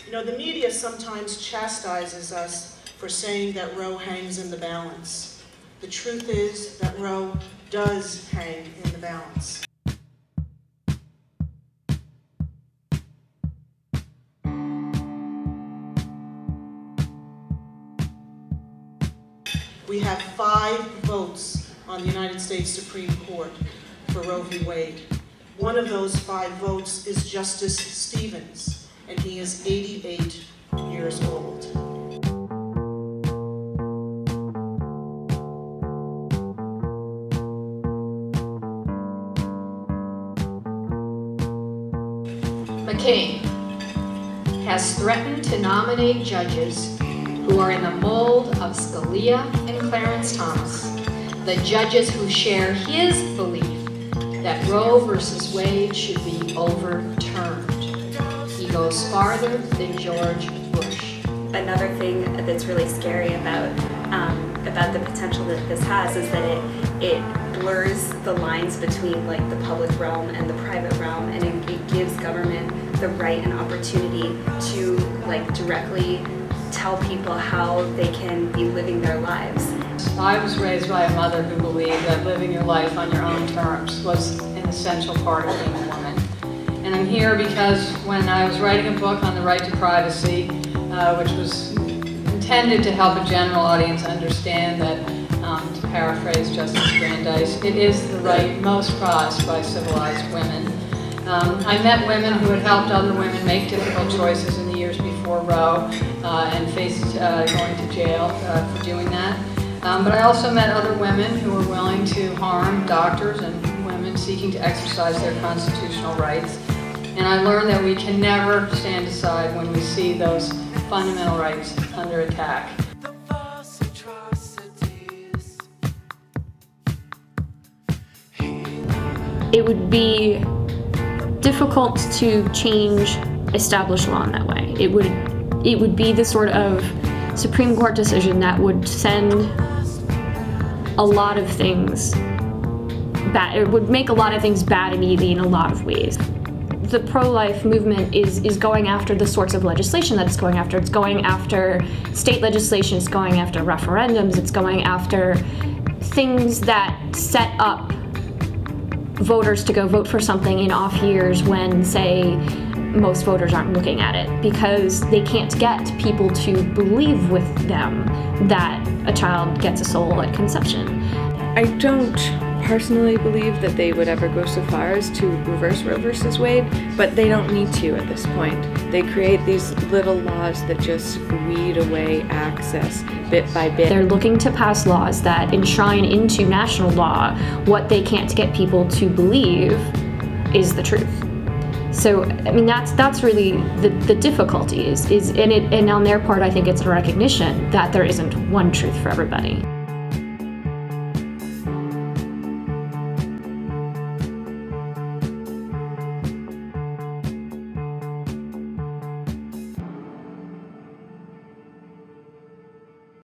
You know, the media sometimes chastises us for saying that Roe hangs in the balance. The truth is that Roe does hang in the balance. We have 5 votes on the United States Supreme Court for Roe v. Wade. One of those 5 votes is Justice Stevens, and he is 88 years old. McCain has threatened to nominate judges who are in the mold of Scalia and Clarence Thomas, the judges who share his belief that Roe v. Wade should be overturned. He goes farther than George Bush. Another thing that's really scary about the potential that this has is that it blurs the lines between like the public realm and the private realm, and it gives government the right and opportunity to like directly tell people how they can be living their lives. I was raised by a mother who believed that living your life on your own terms was an essential part of being a woman. And I'm here because when I was writing a book on the right to privacy, which was intended to help a general audience understand that, to paraphrase Justice Brandeis, it is the right most prized by civilized women. I met women who had helped other women make difficult choices in the years before Roe and faced going to jail for doing that. But I also met other women who were willing to harm doctors and women seeking to exercise their constitutional rights. And I learned that we can never stand aside when we see those fundamental rights under attack. It would be difficult to change established law in that way. It would be the sort of Supreme Court decision that would send a lot of things bad. It would make a lot of things bad immediately in a lot of ways. The pro-life movement is going after the sorts of legislation that it's going after. It's going after state legislation, it's going after referendums, it's going after things that set up voters to go vote for something in off years when, say, most voters aren't looking at it, because they can't get people to believe with them that a child gets a soul at conception. I don't personally believe that they would ever go so far as to reverse Roe versus Wade, but they don't need to at this point. They create these little laws that just weed away access bit by bit. They're looking to pass laws that enshrine into national law what they can't get people to believe is the truth. So, I mean, that's really the difficulty is and on their part, I think it's a recognition that there isn't one truth for everybody.